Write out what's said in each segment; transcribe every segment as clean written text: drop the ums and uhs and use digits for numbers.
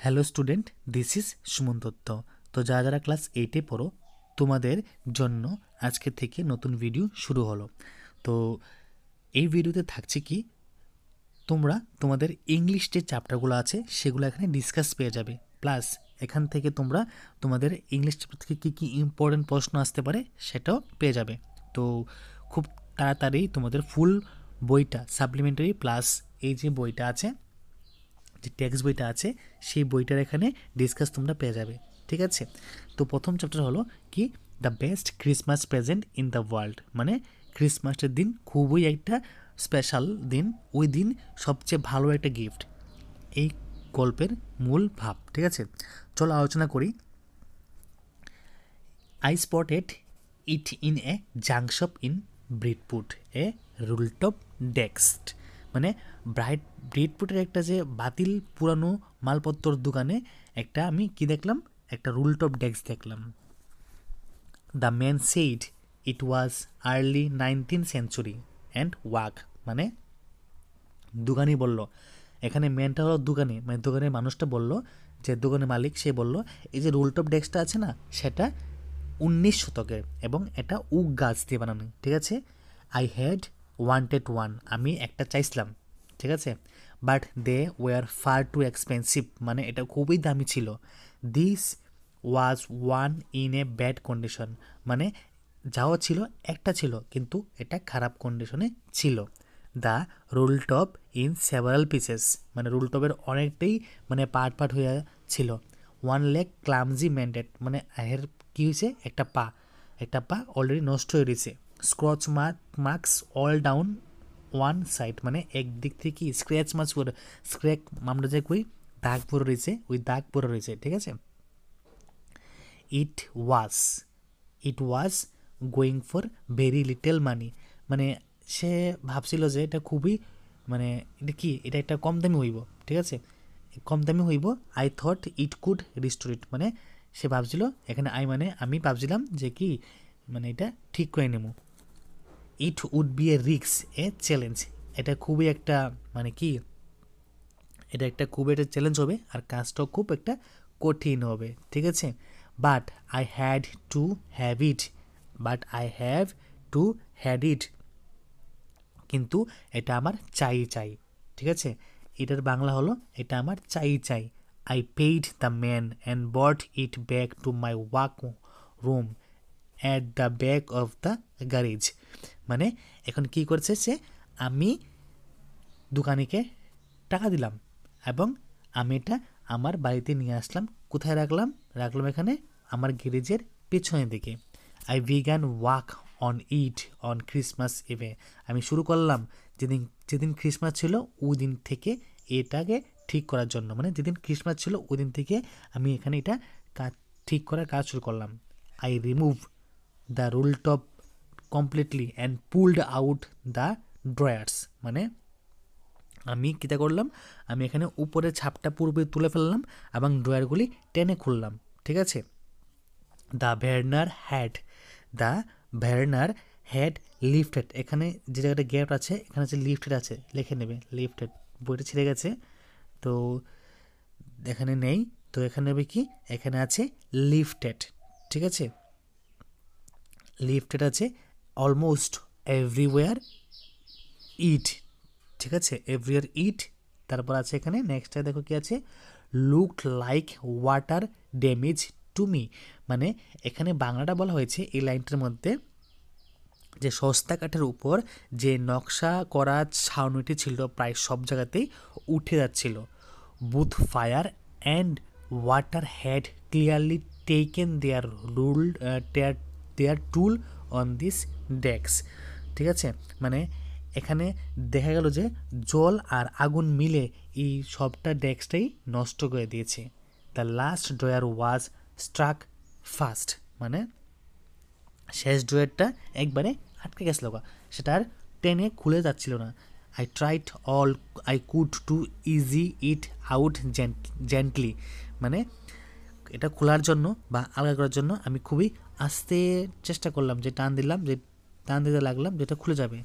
Hello student, this is Suman Dutta. তো যারা যারা ক্লাস 8-এ পড়ো, তোমাদের জন্য আজকে থেকে নতুন ভিডিও শুরু হলো। তো এই ভিডিওতে থাকছে কি, তোমরা তোমাদের ইংলিশ যে চ্যাপ্টারগুলো আছে সেগুলো এখানে ডিসকাস পেয়ে যাবে। প্লাস এখান থেকে তোমরা তোমাদের ইংলিশ চ্যাপ্টার থেকে কী কী ইম্পর্টেন্ট প্রশ্ন আসতে পারে সেটাও পেয়ে যাবে। তো খুব তাড়াতাড়ি তোমাদের ফুল বইটা সাপ্লিমেন্টারি প্লাস এই যে বইটা আছে, যে টেক্সট বইটা আছে, সেই বইটার এখানে ডিসকাস তোমরা পেয়ে যাবে। ঠিক আছে, তো প্রথম চ্যাপ্টার হলো কি, the best Christmas present in the world, মানে ক্রিসমাসের দিন খুবই একটা স্পেশাল দিন, ওই দিন সবচেয়ে ভালো একটা গিফট, এই গল্পের মূল ভাব। ঠিক আছে, চলো আলোচনা করি। I spotted it in a junk shop in Bridport, a rolltop desk, মানে ব্রিডপুটের একটা যে বাতিল পুরানো মালপত্রর দোকানে একটা আমি কি দেখলাম, একটা রুলটপ ডেস্ক দেখলাম। The man said it was early 19th century and walk, মানে দোকানি বলল, এখানে ম্যানটা হলো দোকানি, মানে দোকানের মানুষটা বলল, যে দোকানের মালিক সে বলল এই যে রুলটপ ডেস্কটা আছে না, সেটা 19 শতকের এবং এটা উক গাছ দিয়ে বানানো। ঠিক আছে, আই হ্যাড ওয়ান্টেড ওয়ান, আমি একটা চাইছিলাম। ঠিক আছে, but they were far too expensive, মানে এটা খুবই দামি ছিল। This was one in a bad condition, মানে যাও ছিল একটা ছিল কিন্তু এটা খারাপ কন্ডিশনে ছিল। The rule top in several pieces, মানে রুল টপের অনেকটাই মানে পার্ট পার্ট হয়ে ছিল। ওয়ান লেগ ক্লামজি ম্যান্ডেট, মানে এর কী হয়েছে, একটা পা অলরেডি নষ্ট হয়ে রয়েছে। Scotch marks all down one side, মানে একদিক থেকে স্ক্র্যাচ মার্কস করে, স্ক্র্যাচ আমরা যে কই দাগ পরে রয়েছে, ওই দাগ পরে রয়েছে। ঠিক আছে, it was going for very little money, মানে সে ভাবছিল যে এটা খুবই, মানে এটা কি, এটা একটা কম দামি হইব। ঠিক আছে, কম দামি হইব। I thought it could restore it, মানে সে ভাবছিল, এখানে আই মানে আমি ভাবছিলাম যে কি, মানে এটা ঠিক করে নেব। ইট উড বি এ রিক্স এ চ্যালেঞ্জ, এটা খুবই একটা মানে কি, এটা একটা খুব একটা চ্যালেঞ্জ হবে আর কাজটাও খুব একটা কঠিন হবে। ঠিক আছে, but I have to had ইট, কিন্তু এটা আমার চাই। ঠিক আছে, এটার বাংলা হলো এটা আমার চাই। I paid the man and bought it back to my work room at the back of the garage, মানে এখন কি করছে সে, আমি দোকানিকে টাকা দিলাম এবং আমি এটা আমার বাড়িতে নিয়ে আসলাম। কোথায় রাখলাম এখানে আমার গ্যারেজের পেছনের দিকে। I began work on it on Christmas Eve, আমি শুরু করলাম যেদিন ক্রিসমাস ছিল ওই দিন থেকে এটাকে ঠিক করার জন্য, মানে যেদিন ক্রিসমাস ছিল ওই দিন থেকে আমি এখানে এটা ঠিক করার কাজ শুরু করলাম। I remove the rule top completely and pulled out the drawers, মানে আমি কীটা করলাম, আমি এখানে উপরে ছাপটা পুরোপুরি তুলে ফেললাম এবং ড্রয়ারগুলি টেনে খুললাম। ঠিক আছে, দ্য ভের্নার হ্যাড লিফটেড, এখানে যে জায়গাটা গ্যাপ আছে এখানে হচ্ছে লিফটেড আছে, লিখে নেবে লিফটেড, বইটা ছিঁড়ে গেছে তো এখানে নেই, তো এখানে নেবে কি, এখানে আছে লিফটেড। ঠিক আছে, লিফটেড আছে অলমোস্ট এভরিওয়্যার ইট। ঠিক আছে, এভরিওয়্যার ইট, তারপর আছে এখানে নেক্সটটা দেখো কি আছে, looked like water damage to me, মানে এখানে বাংলাটা বলা হয়েছে এই লাইনটার মধ্যে, যে সস্তা কাঠের উপর যে নকশা করা ছাউনিটি ছিল প্রায় সব জায়গাতেই উঠে যাচ্ছিল। Both fire and water had clearly taken their toll on this desk. ঠিক আছে, মানে এখানে দেখা গেল যে জল আর আগুন মিলে এই সবটা ডেস্কটাই নষ্ট করে দিয়েছে। The last drawer was struck fast, মানে শেষ ড্রয়ারটা একবারে আটকে গেছিল, সেটা আর টেনে খুলে যাচ্ছিল না। I tried all I could to ease it out gently, মানে এটা খোলার জন্য বা আলগা করার জন্য আমি খুবই আস্তে চেষ্টা করলাম, যে টান দিতে লাগলাম যেটা খুলে যাবে।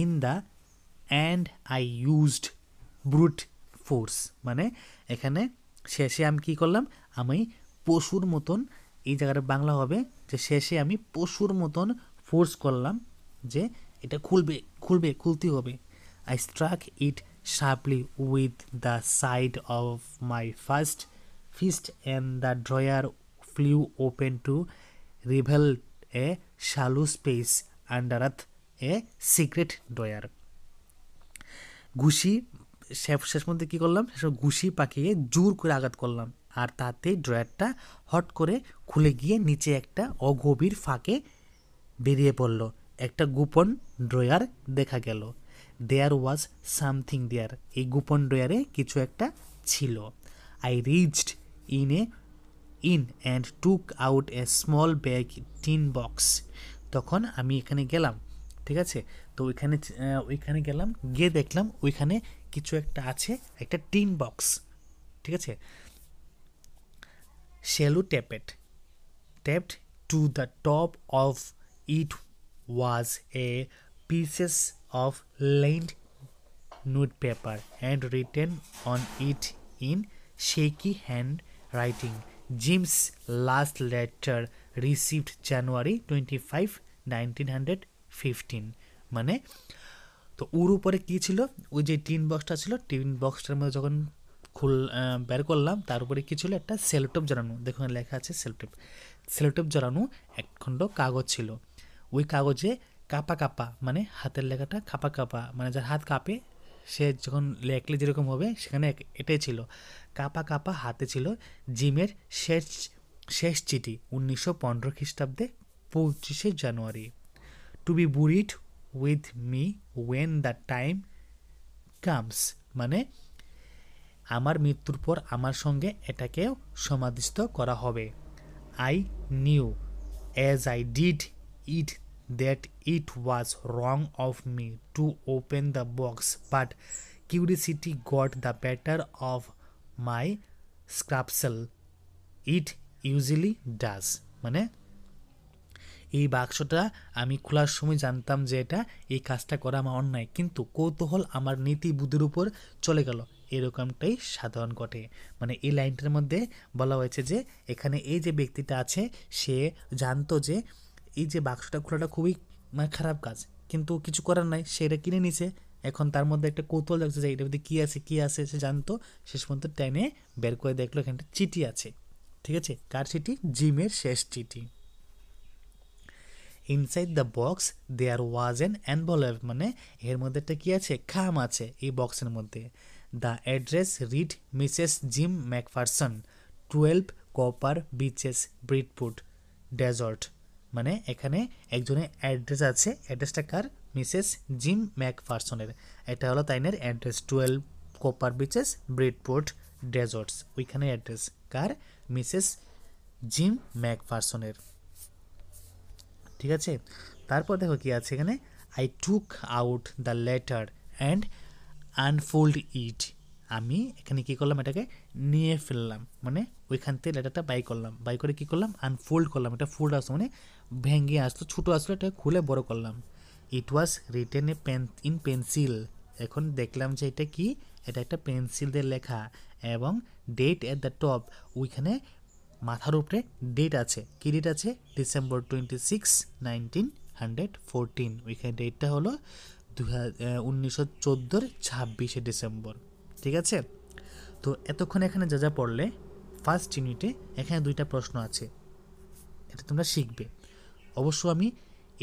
In the end I used brute force, মানে এখানে শেষে আমি কী করলাম, আমি পশুর মতন, এই জায়গাটা বাংলা হবে যে শেষে আমি পশুর মতন ফোর্স করলাম যে এটা খুলবে খুলবে খুলতে হবে। I struck it sharply with the side of my first fist and the drawer flew open to reveal a shallow space underneath a secret drawer. ঘুষি শেষ মধ্যে কী করলাম, শেষ ঘুষি পাকিয়ে জোর করে আঘাত করলাম, আর তাতেই ড্রয়ারটা হট করে খুলে গিয়ে নিচে একটা অগভীর ফাঁকে বেরিয়ে পড়ল। একটা গোপন ড্রয়ার দেখা গেল। দেয়ার ওয়াজ সামথিং দেয়ার, এই গোপন ড্রয়ারে কিছু একটা ছিল। I reached in and took out a small bag tin box. তখন আমি এখানে গেলাম, ঠিক আছে, তো ওইখানে গেলাম, গিয়ে দেখলাম ওইখানে কিছু একটা আছে, একটা টিন বক্স, ঠিক আছে। Shallow tapped to the top of it was a pieces of lined newspaper and written on it in shaky handwriting, Jim's last letter received January 25, 1915। মানে তো ওর উপরে কী ছিল, ওই যে টিন বক্সটা ছিল, টিন বক্সটার মধ্যে যখন বের করলাম তার উপরে কী ছিল, একটা সেলোটেপ জড়ানো, দেখুন লেখা আছে সেলোটেপ জড়ানো এক খণ্ড কাগজ ছিল। ওই কাগজে কাপা কাপা, মানে হাতের লেখাটা কাপা কাপা, মানে যার হাত কাঁপে সে যখন লেখলে যেরকম হবে, সেখানে এটাই ছিল, কাপা কাপা হাতে ছিল জিমের শেষ চিঠি 1915 খ্রিস্টাব্দে 25শে জানুয়ারি। To be buried with me when the time comes, মানে আমার মৃত্যুর পর আমার সঙ্গে এটাকেও সমাধিস্থ করা হবে। I knew as I did it that it was wrong of me to open the box, but curiosity got the better of my scruples, it usually does. মানে এই বাক্সটা আমি খোলার সময় জানতাম যে এই কাজটা করা আমার অন্যায়, কিন্তু কৌতূহল আমার নীতি বুদ্ধির উপর চলে গেল, এরকমটাই সাধারণ ঘটে। মানে এই লাইনটার মধ্যে বলা হয়েছে যে এখানে এই যে ব্যক্তিটা আছে সে জানতো যে এই যে বাক্সটা খোলাটা খুবই মানে খারাপ কাজ, কিন্তু কিছু করার নাই, সে এটা কিনে নিছে। এখন তার মধ্যে একটা কৌতূহল লাগছে যে এটার মধ্যে কী আছে সে জানতো। শেষ পর্যন্ত টেনে বের করে দেখলো এখানে চিঠি আছে, ঠিক আছে। কার চিঠি? জিমের শেষ চিঠি। Inside the box there was an envelope, মানে এর মধ্যে একটা কী আছে, খাম আছে এই বক্সের মধ্যে। The address read Mrs Jim Macpherson, 12 Copper Beeches Bridport Dorset. মানে এখানে একজনের অ্যাড্রেস আছে, অ্যাড্রেসটা কার? মিসেস জিম ম্যাকফারসনের। এটা হলো তাইনের অ্যাড্রেস, 12 কপার বিচেস ব্রিডপুট ডেজার্টস, ওইখানে অ্যাড্রেস কার? মিসেস জিম ম্যাকফারসনের, ঠিক আছে। তারপর দেখো কি আছে এখানে, I took out the letter and unfold it, আমি এখানে কী করলাম, এটাকে নিয়ে ফেললাম, মানে ওইখান থেকে লেটারটা বাই করলাম, বাই করে কী করলাম, আনফোল্ড করলাম, এটা ফোল্ড আসতো মানে ভেঙে আসতো, ছোটো আসলো, এটা খুলে বড় করলাম। ইট ওয়াজ রিটেন ইন পেন্সিল, এখন দেখলাম যে এটা কি, এটা একটা পেন্সিল দিয়ে লেখা, এবং ডেট এট দ্য টপ, ওইখানে মাথার উপরে ডেট আছে, কি ডেট আছে? ডিসেম্বর 26, 1914, ওইখানে ডেটটা হলো 1914 26শে ডিসেম্বর, ঠিক আছে। তো এতক্ষণ এখানে যা পড়লে ফার্স্ট ইউনিটে এখানে 2টা প্রশ্ন আছে, এটা তোমরা শিখবে। অবশ্য আমি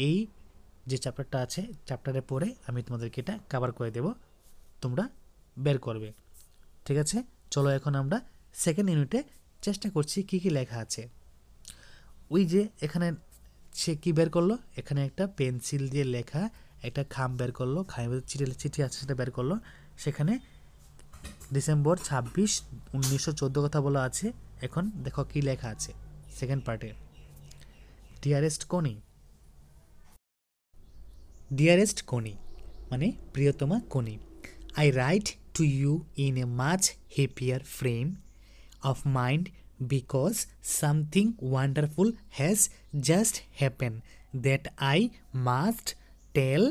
এই যে চ্যাপ্টারটা আছে চ্যাপ্টারে পড়ে আমি তোমাদেরকে এটা কভার করে দেব, তোমরা বের করবে, ঠিক আছে। চলো এখন আমরা সেকেন্ড ইউনিটে চেষ্টা করছি কি কি লেখা আছে। ওই যে এখানে সে কি বের করলো, এখানে একটা পেন্সিল দিয়ে লেখা একটা খাম বের করলো, খামের চিঠি আছে সেটা বের করলো, সেখানে ডিসেম্বর 26, 1914 কথা বলা আছে। এখন দেখো কি লেখা আছে সেকেন্ড পার্টে, ডিয়ারেস্ট কনি মানে প্রিয়তমা Connie, I write to you in a much happier frame of mind because something wonderful has just happened that I must tell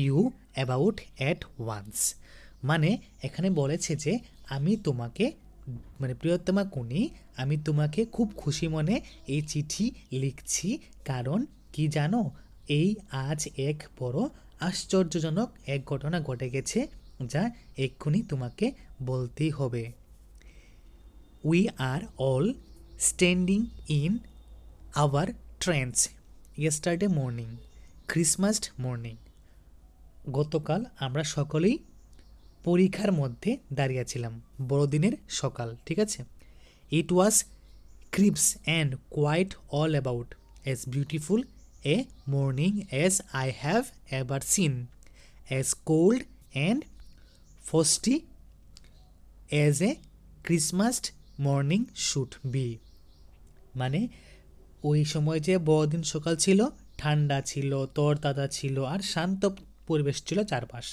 you about at once. মানে এখানে বলেছে যে আমি তোমাকে মানে প্রিয়তমা কুনি আমি তোমাকে খুব খুশি মনে এই চিঠি লিখছি, কারণ কি জানো, এই আজ এক বড় আশ্চর্যজনক এক ঘটনা ঘটে গেছে যা এক্ষুনি তোমাকে বলতেই হবে। We are all standing in our trenches yesterday morning, Christmas morning. গতকাল আমরা সকলেই পরীক্ষার মধ্যে দাঁড়িয়েছিলাম, বড়দিনের সকাল, ঠিক আছে। It was crisp and quite all about as beautiful a morning as I have ever seen, as cold and frosty as a Christmas morning should be। মানে ওই সময় যে বড়দিন সকাল ছিল, ঠান্ডা ছিল, তরতাজা ছিল আর শান্ত পরিবেশ ছিল চারপাশ।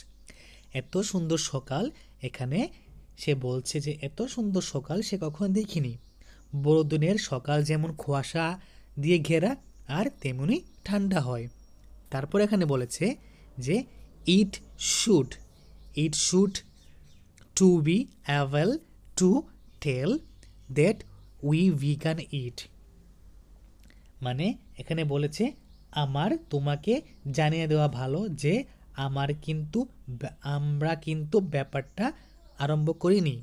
এত সুন্দর সকাল, এখানে সে বলছে যে এত সুন্দর সকাল সে কখনো দেখিনি। বড়দিনের সকাল যেমন কুয়াশা দিয়ে ঘেরা আর তেমনি ঠান্ডা হয়। তারপর এখানে বলেছে যে it should to be able to tell that we can it. মানে এখানে বলেছে আমার তোমাকে জানিয়ে দেওয়া ভালো যে আমরা কিন্তু ব্যাপারটা আরম্ভ করিনি।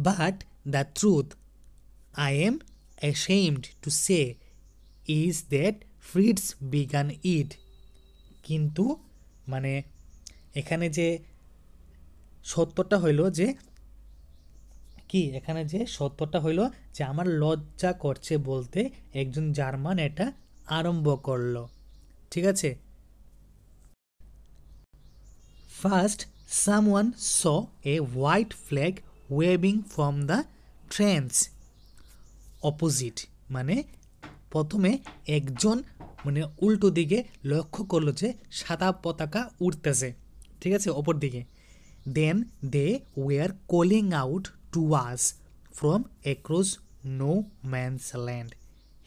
But the truth I am ashamed to say is that Fritz began it। কিন্তু মানে এখানে যে সত্যটা হইল যে কি, এখানে যে সত্যটা হইল যে আমার লজ্জা করছে বলতে একজন জার্মান এটা আরম্ভ করলো, ঠিক আছে। First someone saw a white flag waving from the trenches opposite. মানে প্রথমে একজন মানে উল্টো দিকে লক্ষ্য করলো যে সাদা পতাকা উঠতেছে, ঠিক আছে, অপর দিকে। Then they were calling out to us from across no man's land,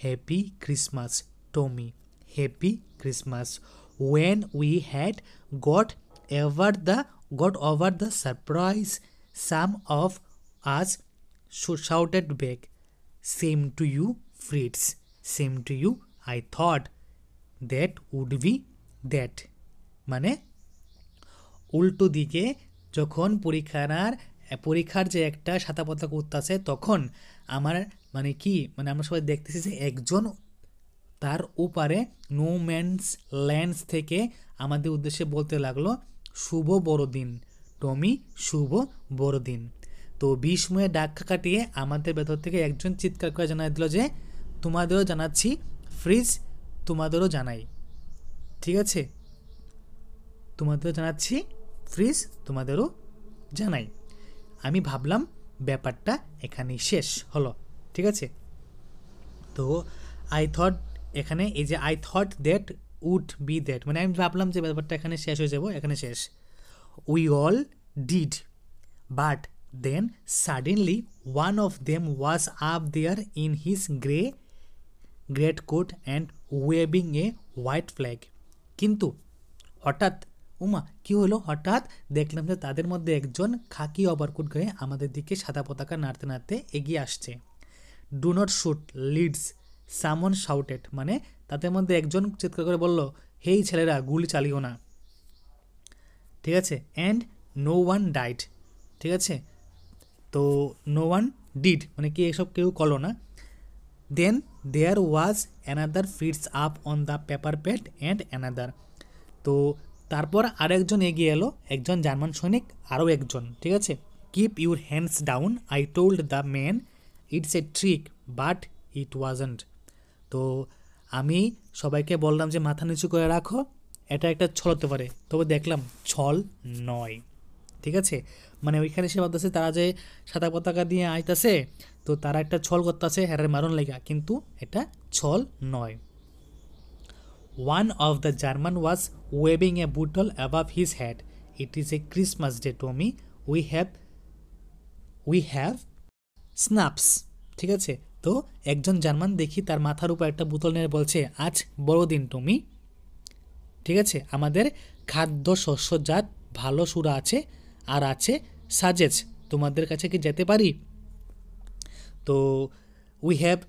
happy Christmas Tommy, happy Christmas. When we had got over the surprise, some of us shouted back, same to you Fritz, same to you, I thought that would be that। মানে উল্টো দিকে যখন পরীক্ষার যে একটা সাদা পতাকা উঠতেছে তখন আমার মানে কি মানে আমরা সবাই দেখতেছি যে একজন তার ওপারে নো ম্যানস ল্যান্ডস থেকে আমাদের উদ্দেশ্যে বলতে লাগলো শুভ বড়দিন টমি, শুভ বড়দিন। তো বিস্ময়ে ডাক্কা কাটিয়ে আমাদের ভেতর থেকে একজন চিৎকার করে জানাই দিল যে তোমাদেরও জানাচ্ছি ফ্রিজ, তোমাদেরও জানাই, ঠিক আছে, তোমাদেরও জানাচ্ছি ফ্রিজ, তোমাদেরও জানাই। আমি ভাবলাম ব্যাপারটা এখানেই শেষ হলো, ঠিক আছে। তো আই থট, এখানে এই যে I thought that would be that, মানে আমি ভাবলাম যে ব্যাপারটা এখানে শেষ হয়ে যাব, এখানে শেষ। We all did, but then suddenly one of them was up there in his greatcoat and waving a white flag। কিন্তু হঠাৎ কি হলো, হঠাৎ দেখলাম যে তাদের মধ্যে একজন খাকি ওভারকোট গায়ে আমাদের দিকে সাদা পতাকা নাড়তে নাড়তে এগিয়ে আসছে। ডু নট শুট লিডস, সামন শাউটেড, মানে তাদের মধ্যে একজন চিৎকার করে বলল হেই ছেলেরা গুলি চালিও না, ঠিক আছে। অ্যান্ড নো ওয়ান ডাইড, ঠিক আছে। তো নো ওয়ান ডিড মানে কি এসব কেউ করলো না। Then there was another fits up on the paper pad and another. তো তারপর আরেকজন এগিয়ে এলো, একজন জার্মান সৈনিক, আরও একজন, ঠিক আছে। Keep your hands down, I told the man it's a trick but it wasn't. তো আমি সবাইকে বললাম যে মাথা নিচু করে রাখো, এটা একটা ছল হতে পারে, তবে দেখলাম ছল নয়, ঠিক আছে। মানে ওইখানে সে ভাবতেছে তারা যে সাদা পতাকা দিয়ে আইতাছে, তো তারা একটা ছল করতেছে হ্যারের মারণ লেগা, কিন্তু এটা ছল নয়। One of the German was waving a bottle above his head, it is a Christmas day Tommy, we have schnapps, ঠিক আছে। তো একজন জার্মান দেখি তার মাথার উপর একটা বোতল নিয়ে বলছে আজ বড়দিন টমি, ঠিক আছে, আমাদের খাদ্য শস্যজাত ভালো সুরা আছে, আর আছে সাজেস, তোমাদের কাছে কি যেতে পারি? তো we have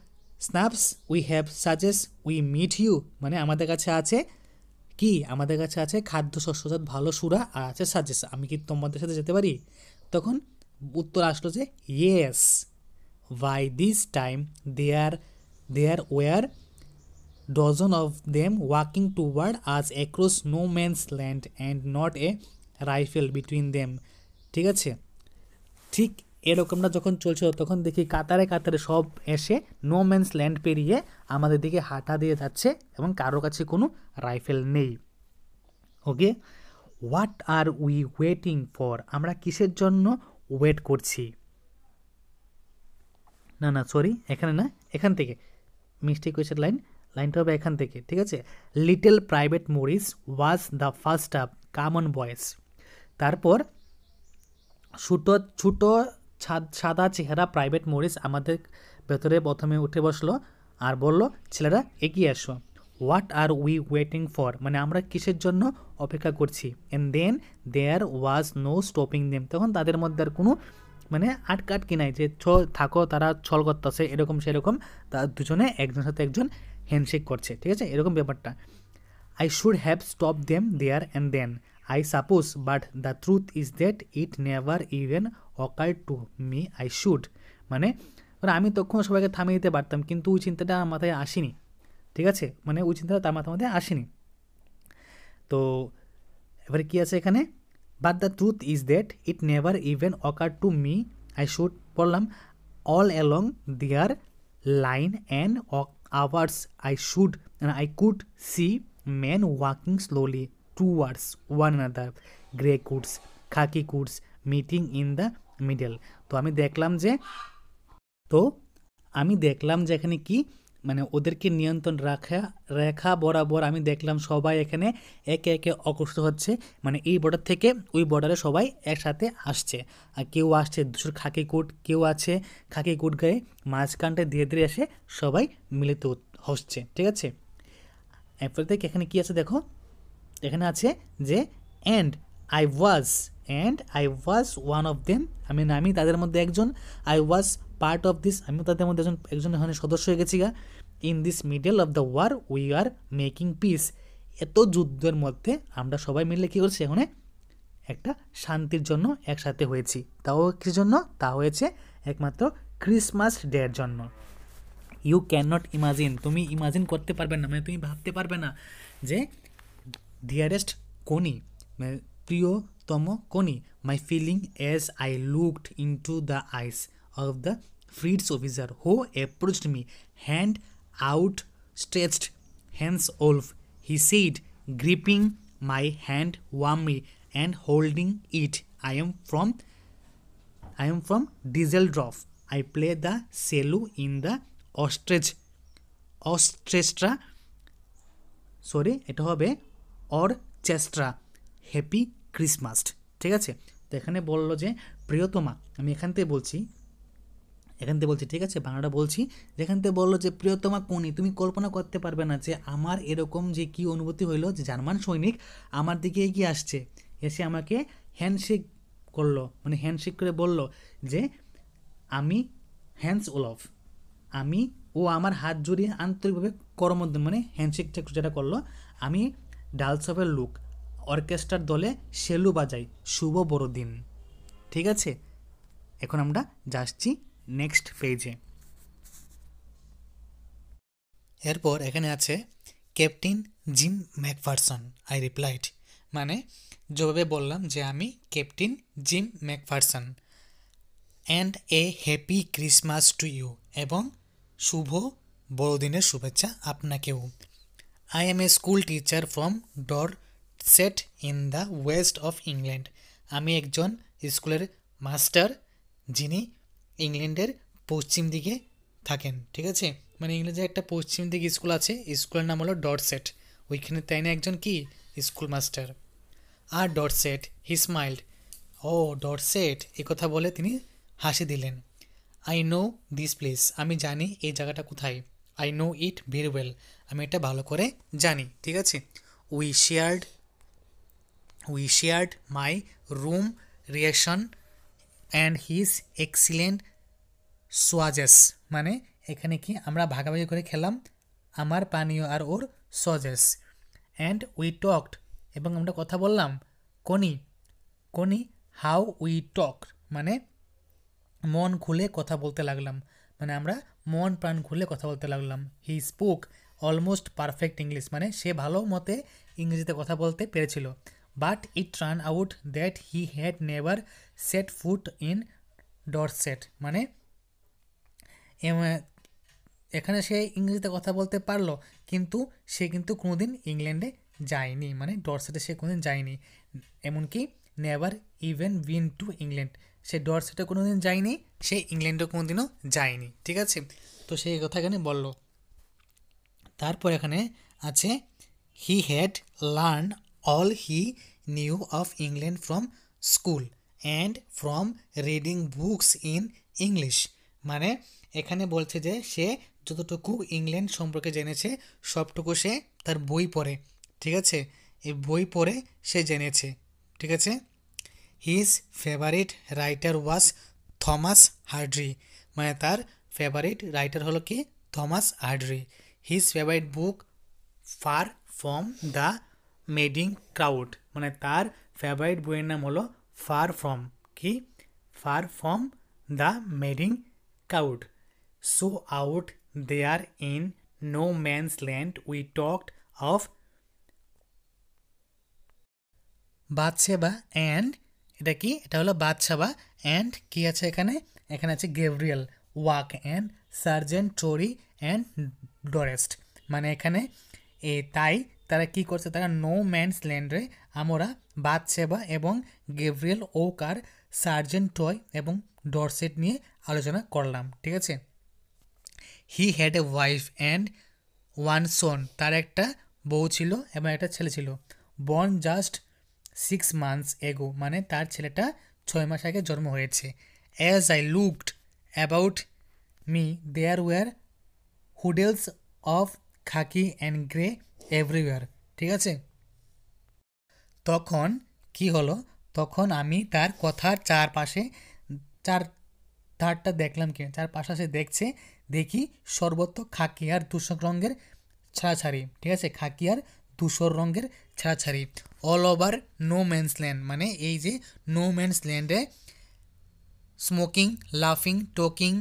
schnapps, we have sausages, we meet you, মানে আমাদের কাছে আছে কি, আমাদের কাছে আছে খাদ্যশস্যজাত ভালো সুরা আর আছে সাজেস, আমি কি তোমাদের সাথে যেতে পারি? তখন উত্তর আসলো যে yes. By this time there were dozen of them walking toward us across no man's land and not a rifle between them। ঠিক আছে, ঠিক এরকমটা যখন চলছিল তখন দেখি কাতারে কাতারে সব এসে নো ম্যানস ল্যান্ড পেরিয়ে আমাদের দিকে হাঁটা দিয়ে যাচ্ছে এবং কারো কাছে কোনো রাইফেল নেই। Okay, what are we waiting for, আমরা কিসের জন্য ওয়েট করছি? না না সরি, এখানে না, এখান থেকে মিস্টেক হয়েছে, লাইনটা হবে এখান থেকে, ঠিক আছে। Little private Morris was the first up, come on boys. তারপর ছোটো ছোটো সাদা চেহারা প্রাইভেট মরিস আমাদের ভেতরে প্রথমে উঠে বসলো আর বলল, ছেলেরা এগিয়ে আসো। What are we waiting for, মানে আমরা কিসের জন্য অপেক্ষা করছি? And then there was no stopping them, তখন তাদের মধ্যে আর কোনো মানে আটকাটকি নাই যে থাকো, তারা ছল করতেছে এরকম সেরকম, তার দুজনে একজনের সাথে একজন হ্যান্ডশেক করছে, ঠিক আছে, এরকম ব্যাপারটা। I should have stop them there and then I suppose, but the truth is that it never even ochre to me I should, মানে আমি তখন সবাইকে থামিয়ে দিতে পারতাম কিন্তু ওই চিন্তাটা আমার মাথায় আসেনি, ঠিক আছে, মানে ওই চিন্তাটা তার মাথার মধ্যে আসেনি। তো এবারে কী আছে এখানে, but the truth is that it never even ochre to me I should, বললাম all along their line and ours I could see men walking slowly towards one another, grey coats, khaki coats, meeting in the middle। তো আমি দেখলাম যে এখানে কি, মানে ওদেরকে নিয়ন্ত্রণ রেখা বরাবর আমি দেখলাম সবাই এখানে একে একে অগ্রসর হচ্ছে, মানে এই বর্ডার থেকে ওই বর্ডারে সবাই একসাথে আসছে, আর কেউ আসছে দুশোর খাকি কোট, কেউ আছে খাকি কোট গায়ে, মাঝখানটায় ধীরে ধীরে এসে সবাই মিলিত হচ্ছে, ঠিক আছে। এরপর থেকে এখানে কি আছে দেখো, এখানে আছে যে and I was one of them, আমি তাদের মধ্যে একজন, I was part of this, আমি তাদের মধ্যে একজন এখানে সদস্য হয়ে গেছি গা। In this middle of the war we are making peace, এত যুদ্ধের মধ্যে আমরা সবাই মিলে কী করছি, এখানে একটা শান্তির জন্য একসাথে হয়েছি। তাও কিসের জন্য? তা হয়েছে একমাত্র ক্রিসমাস ডের জন্য। ইউ ক্যান নট ইমাজিন, তুমি ইমাজিন করতে পারবে না, মানে তুমি ভাবতে পারবে না যে ডিয়ারেস্ট কনি, মানে প্রিয়তম Connie, my feeling as I looked into the eyes of the Fritz officer who approached me, hand out stretched Hans Wolf, he said gripping my hand warmly and holding it, I am from Düsseldorf, I play the cello in the orchestra, sorry এটা হবে অর্চেস্ট্রা, happy Christmas, ঠিক আছে। তো এখানে বললো যে প্রিয়তমা, আমি এখান থেকে বলছি, ঠিক আছে, বাংলাটা বলছি, যেখান থেকে বললো যে প্রিয়তমা কোনি, তুমি কল্পনা করতে পারবে না যে আমার এরকম যে কী অনুভূতি হইলো যে জার্মান সৈনিক আমার দিকে এগিয়ে আসছে, এসে আমাকে হ্যান্ডশেক করলো, মানে হ্যান্ডশেক করে বলল যে আমি হ্যান্ডস ওলফ, ও আমার হাত জড়িয়ে আন্তরিকভাবে করমর্দন, মানে হ্যান্ডশেকটা যেটা করলো, আমি ডালসপের লুক অর্কেস্ট্রার দলে সেলু বাজাই, শুভ বড়দিন, ঠিক আছে। এখন আমরা যাচ্ছি নেক্সট পেজে। এরপর এখানে আছে captain Jim McPherson, I replied, মানে যেভাবে বললাম যে আমি captain Jim McPherson, and a happy Christmas to you, এবং শুভ বড়দিনের শুভেচ্ছা আপনাকেও। I am a school teacher from Dorset in the west of England, আমি একজন স্কুলের মাস্টার যিনি ইংল্যান্ডের পশ্চিম দিকে থাকেন, ঠিক আছে, মানে ইংল্যান্ডে একটা পশ্চিম দিকে স্কুল আছে, স্কুলের নাম হলো ডরসেট, ওইখানে তাই না একজন কি স্কুল মাস্টার। আর ডরসেট, হি স্মাইল্ড, ও ডরসেট, এ কথা বলে তিনি হাসি দিলেন। আই নো দিস প্লেস, আমি জানি এই জায়গাটা কোথায়, I know it very well, আমি এটা ভালো করে জানি, ঠিক আছে। We shared my rum ration and his excellent sausages, মানে এখানে কি আমরা ভাগাভাগি করে খেলাম আমার পানীয় আর ওর সজেস। অ্যান্ড উই টকড, এবং আমরা কথা বললাম কোনি কোনি হাউ উই টক, মানে মন খুলে কথা বলতে লাগলাম, মানে আমরা মন প্রাণ খুলে কথা বলতে লাগলাম। He spoke almost perfect English, মানে সে ভালো মতে ইংরেজিতে কথা বলতে পেরেছিল। But it turn out that he had never set foot in Dorset, মানে এখানে সে ইংরেজিতে কথা বলতে পারলো, কিন্তু সে কিন্তু কোনোদিন ইংল্যান্ডে যায়নি, মানে ডরসেটে সে কোনোদিন যায়নি। এমনকি never even been to England, সে ডরসেটে কোনোদিন যায়নি, সে ইংল্যান্ডে কোনোদিনও যায়নি। ঠিক আছে, তো সেই কথা এখানে বলল। তারপর এখানে আছে he had learn all he knew of England from school and from reading books in English, মানে এখানে বলছে যে সে যতটুকু ইংল্যান্ড সম্পর্কে জেনেছে সবটুকু সে তার বই পড়ে। ঠিক আছে, এই বই পড়ে সে জেনেছে। ঠিক আছে, his favourite writer was Thomas Hardy, মানে তার ফেভারিট রাইটার হলো কি Thomas Hardy. His favourite book far from the madding crowd, মানে তার ফেভারিট বইয়ের নাম হলো ফার ফ্রম কি far from the madding crowd. So out there in no man's land we talked of Bathsheba and, এটা কি, এটা হলো বাদশাবা অ্যান্ড কি আছে এখানে, এখানে আছে Gabriel Oak and sergeant Troy and Dorset, মানে এখানে তাই তারা কি করছে, তারা নো ম্যানস ল্যান্ডে আমরা বাদশেবা এবং গেব্রিয়েল ওক আর সার্জেন্ট টয় এবং ডরসেট নিয়ে আলোচনা করলাম। ঠিক আছে, he had a wife and one son, তার একটা বউ ছিল এবং একটা ছেলে ছিল। বর্ন জাস্ট 6 months এগো, মানে তার ছেলেটা 6 মাস আগে জন্ম হয়েছে। As I looked about me there were huddles of khaki and grey everywhere. ঠিক আছে, তখন কি হলো, তখন আমি তার কথার চারপাশে চার ধারটা দেখলাম, কি চার পাশে দেখছে, দেখি সর্বত্র খাকি আর ধূসর রঙের ছাড়াছাড়ি। ঠিক আছে, খাকি আর ধূসর রঙের ছাড়াছাড়ি। All over no man's land, মানে এই যে নো ম্যানস ল্যান্ডে স্মোকিং লাফিং টকিং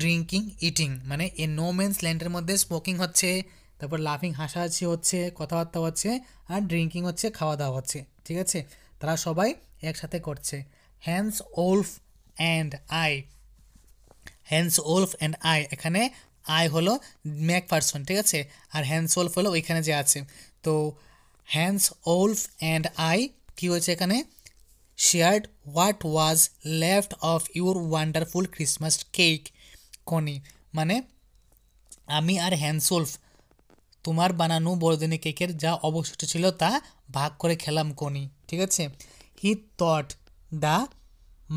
ড্রিঙ্কিং ইটিং, মানে এই নো ম্যানস ল্যান্ডের মধ্যে স্মোকিং হচ্ছে, তারপর লাফিং হাসাহাসি হচ্ছে, কথাবার্তা হচ্ছে, আর ড্রিঙ্কিং হচ্ছে, খাওয়া দাওয়া হচ্ছে। ঠিক আছে, তারা সবাই একসাথে করছে। Hans Wolf and I, Hans Wolf and I, এখানে আই হলো ম্যাক পারসন। ঠিক আছে, আর হ্যান্স ওলফ হলো ওইখানে যে আছে। তো হ্যান্স ওলফ অ্যান্ড আই কী হয়েছে এখানে, shared what was left of your wonderful Christmas cake Connie, মানে আমি আর হ্যান্স ওলফ তোমার বানানো বড়দিনের কেকের যা অবশিষ্ট ছিল তা ভাগ করে খেলাম কনি। ঠিক আছে, he thought the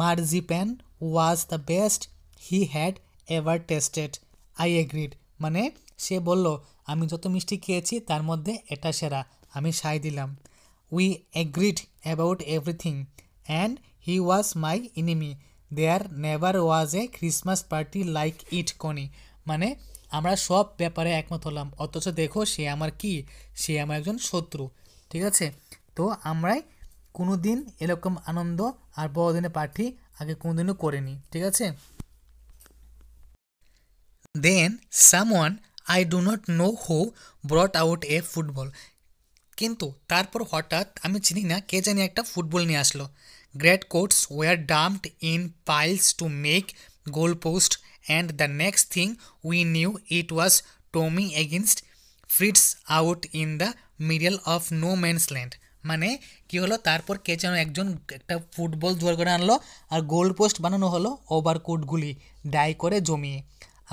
marzipan was the best he had ever tasted, I agreed, মানে সে বলল আমি যত মিষ্টি খেয়েছি তার মধ্যে এটা সেরা, আমি সায় দিলাম। We agreed about everything and he was my enemy, there never was a Christmas party like it Connie, মানে আমরা সব ব্যাপারে একমত হলাম, অথচ দেখো সে আমার কি, সে আমার একজন শত্রু। ঠিক আছে, তো আমরাই কোনো দিন এরকম আনন্দ আর বড়দিনের পার্টি আগে কোনোদিনও করিনি। ঠিক আছে, then someone I do not know who brought out a football, কিন্তু তারপর হঠাৎ আমি চিনি না কে জানি একটা ফুটবল নিয়ে আসলো। Great coats were dumped in piles to make goal posts and the next thing we knew it was Tommy against Fritz out in the middle of no man's land, মানে কি হলো, তারপর কে যেন একজন একটা ফুটবল জোয়ার করে আনলো আর গোল পোস্ট বানানো হলো ওভারকোটগুলি ডাই করে জমিয়ে।